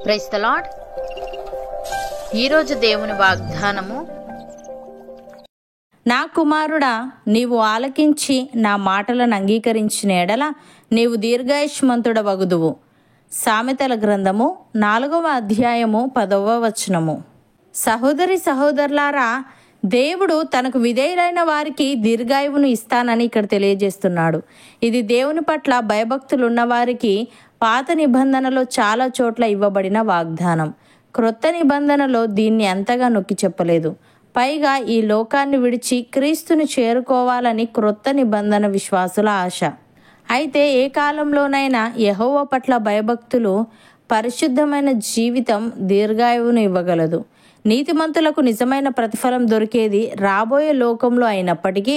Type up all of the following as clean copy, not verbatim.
Praise the lord. ఈరోజు దేవుని వాగ్దానము, నా కుమారుడా, నీవు ఆలకించి నా మాటలను అంగీకరించిన ఎడల నీవు దీర్ఘాయుష్మంతుడవగుదువు. సామెతల గ్రంథము 4వ అధ్యాయము 10వ వచనము. సహోదరి సహోదరులారా, దేవుడు తనకు విధేయులైన వారికి దీర్ఘాయువును ఇస్తానని ఇక్కడ తెలియజేస్తున్నాడు. ఇది దేవుని పట్ల భయభక్తులు ఉన్న వారికి పాత నిబంధనలో చాలా చోట్ల ఇవ్వబడిన వాగ్దానం. క్రొత్త నిబంధనలో దీన్ని అంతగా నొక్కి చెప్పలేదు. పైగా ఈ లోకాన్ని విడిచి క్రీస్తుని చేరుకోవాలని క్రొత్త నిబంధన విశ్వాసుల ఆశ. అయితే ఏ కాలంలోనైనా యెహోవా పట్ల భయభక్తులు, పరిశుద్ధమైన జీవితం దీర్ఘాయువును ఇవ్వగలదు. నీతిమంతులకు నిజమైన ప్రతిఫలం దొరికేది రాబోయే లోకంలో అయినప్పటికీ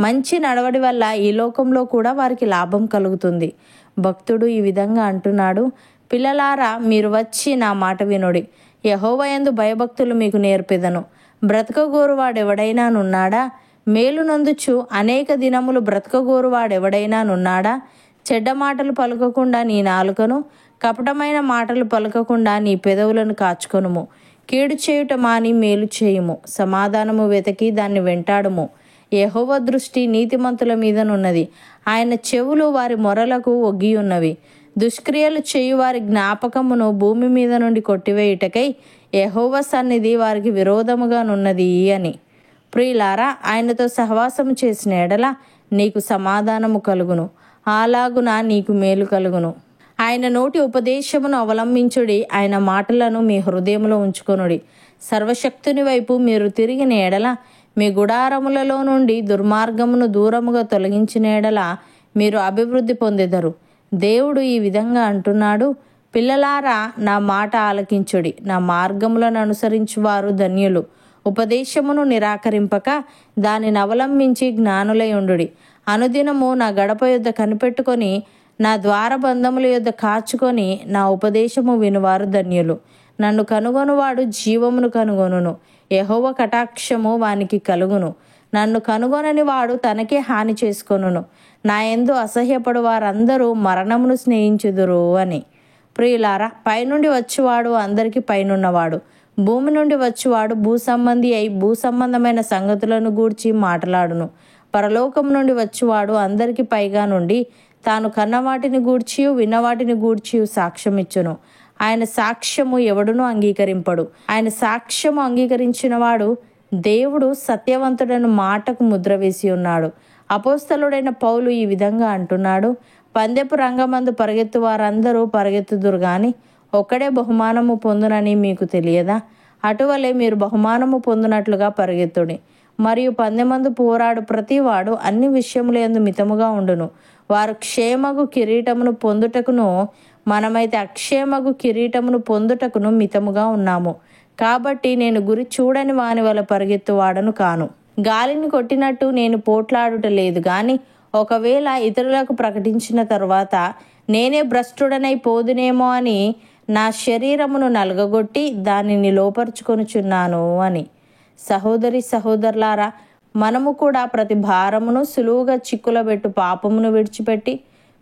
మంచి నడవడి వల్ల ఈ లోకంలో కూడా వారికి లాభం కలుగుతుంది. భక్తుడు ఈ విధంగా అంటున్నాడు, పిల్లలారా, మీరు వచ్చి నా మాట వినుడి. యెహోవా యందు భయభక్తులు మీకు నేర్పెదను. బ్రతకగోరువాడెవడైనా నున్నాడా? మేలు నందుచు అనేక దినములు బ్రతకగోరువాడెవడైనా నున్నాడా? చెడ్డ మాటలు పలుకకుండా నీ నాలుకను, కపటమైన మాటలు పలుకకుండా నీ పెదవులను కాచుకొనుము. కీడు చేయుట మాని మేలు చేయుము. సమాధానము వెతకి దాన్ని వెంటాడుము. యెహోవా దృష్టి నీతిమంతుల మీదనున్నది. ఆయన చెవులు వారి మొరలకు ఒగ్గి ఉన్నవి. దుష్క్రియలు చేయు వారి జ్ఞాపకమును భూమి మీద నుండి కొట్టివేయుటకై యెహోవా సన్నిధి వారికి విరోధముగానున్నది అని. ప్రియులారా, ఆయనతో సహవాసము చేసిన ఎడల నీకు సమాధానము కలుగును. అలాగున నీకు మేలు కలుగును. ఆయన నోటి ఉపదేశమును అవలంబించుడి. ఆయన మాటలను మీ హృదయంలో ఉంచుకొనుడి. సర్వశక్తుని వైపు మీరు తిరిగిన ఎడల, మీ గుడారములలో నుండి దుర్మార్గమును దూరముగా తొలగించిన ఎడల మీరు అభివృద్ధి పొందెదరు. దేవుడు ఈ విధంగా అంటున్నాడు, పిల్లలారా, నా మాట ఆలకించుడి. నా మార్గములను అనుసరించువారు ధన్యులు. ఉపదేశమును నిరాకరింపక దానిని అవలంబించి జ్ఞానులై ఉండుడి. అనుదినము నా గడప యొద్ద కనిపెట్టుకొని, నా ద్వారబంధముల యొద్ద కాచుకొని నా ఉపదేశము వినువారు ధన్యులు. నన్ను కనుగొనువాడు జీవమును కనుగొనును. యెహోవా కటాక్షము వానికి కలుగును. నన్ను కనుగొనని వాడు తనకే హాని చేసుకొనును. నా యందు అసహ్యపడు వారందరూ మరణమును స్నేహించుదురు అని. ప్రియులారా, పైనుండి వచ్చువాడు అందరికీ పైనున్నవాడు. భూమి నుండి వచ్చువాడు భూసంబంధి అయి భూసంబంధమైన సంగతులను గూర్చి మాట్లాడును. పరలోకం నుండి వచ్చువాడు అందరికీ పైగా నుండి తాను కన్నవాటిని గూర్చియు విన్నవాటిని గూర్చియు సాక్ష్యమిచ్చును. ఆయన సాక్ష్యము ఎవడునూ అంగీకరింపడు. ఆయన సాక్ష్యము అంగీకరించిన వాడు దేవుడు సత్యవంతుడను మాటకు ముద్ర వేసి ఉన్నాడు. అపోస్తలుడైన పౌలు ఈ విధంగా అంటున్నాడు, పందెపు రంగమందు పరిగెత్తు వారందరూ పరిగెత్తుదురు గాని ఒక్కడే బహుమానము పొందునని మీకు తెలియదా? అటువలే మీరు బహుమానము పొందునట్లుగా పరిగెత్తుడి. మరియు పందెమందు పోరాడు ప్రతివాడు అన్ని విషయములందు మితముగా ఉండును. వారు క్షేమగు కిరీటమును పొందుటకును, మనమైతే అక్షేమగు కిరీటమును పొందుటకును మితముగా ఉన్నాము. కాబట్టి నేను గురి చూడని వాని వల్ల పరిగెత్తువాడను కాను. గాలిని కొట్టినట్టు నేను పోట్లాడుట లేదు గాని, ఒకవేళ ఇతరులకు ప్రకటించిన తరువాత నేనే భ్రష్టుడనై పోదునేమో అని నా శరీరమును నలగగొట్టి దానిని లోపరుచుకొనుచున్నాను అని. సహోదరి సహోదరులారా, మనము కూడా ప్రతి భారమును సులువుగా చిక్కులబెట్టు పాపమును విడిచిపెట్టి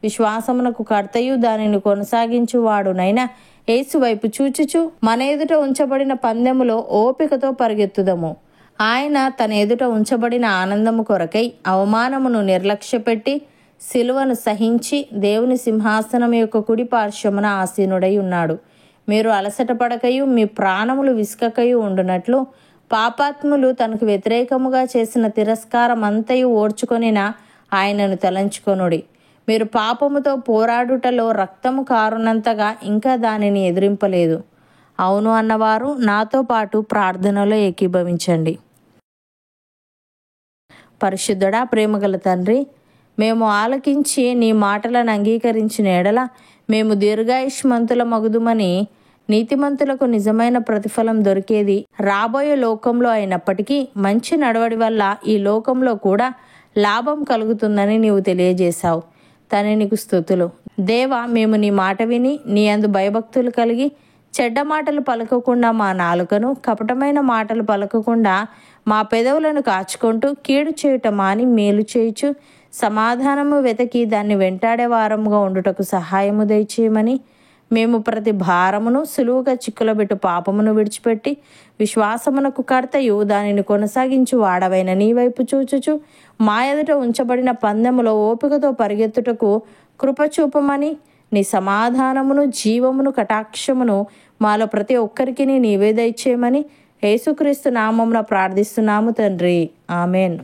విశ్వాసమునకు కర్తయు దానిని కొనసాగించువాడునైనా యేసు వైపు చూచుచు మన ఎదుట ఉంచబడిన పందెములో ఓపికతో పరిగెత్తుదము. ఆయన తన ఎదుట ఉంచబడిన ఆనందము కొరకై అవమానమును నిర్లక్ష్యపెట్టి సిలువను సహించి దేవుని సింహాసనం యొక్క కుడి పార్శ్వమున ఆసీనుడై ఉన్నాడు. మీరు అలసట పడకయు మీ ప్రాణములు విసుకకయు ఉండునట్లు పాపాత్ములు తనకు వ్యతిరేకముగా చేసిన తిరస్కారం అంతయు ఓర్చుకొనిన ఆయనను తలంచుకొనుడి. మీరు పాపముతో పోరాడుటలో రక్తము కారునంతగా ఇంకా దానిని ఎదిరింపలేదు. అవును అన్నవారు నాతో పాటు ప్రార్థనలో ఏకీభవించండి. పరిశుద్ధుడా, ప్రేమగల తండ్రి, మేము ఆలకించి నీ మాటలను అంగీకరించిన ఎడల మేము దీర్ఘాయుష్మంతుల మగుదుమని, నీతిమంతులకు నిజమైన ప్రతిఫలం దొరికేది రాబోయే లోకంలో అయినప్పటికీ మంచి నడవడి వల్ల ఈ లోకంలో కూడా లాభం కలుగుతుందని నీవు తెలియజేశావు. తండ్రి, నీకు స్తుతులు. దేవా, మేము నీ మాట విని నీ యందు భయభక్తులు కలిగి చెడ్డ మాటలు పలకకుండా మా నాలుకను, కపటమైన మాటలు పలకకుండా మా పెదవులను కాచుకుంటూ కీడు చేయుట మాని మేలు చేయుచు సమాధానము వెతకి దాన్ని వెంటాడే వారముగా ఉండుటకు సహాయము దయచేయమని మేము ప్రతి భారమును సులువుగా చిక్కులబెట్టు పాపమును విడిచిపెట్టి విశ్వాసమునకు కర్తయు దానిని కొనసాగించు వాడవైన నీ వైపు చూచుచు మా ఎదుట ఉంచబడిన పందెములో ఓపికతో పరిగెత్తుటకు కృపచూపమని నీ సమాధానమును జీవమును కటాక్షమును మాలో ప్రతి ఒక్కరికి నీవే దయచేయమని యేసుక్రీస్తు నామమున ప్రార్థిస్తున్నాము తండ్రి. ఆమెన్.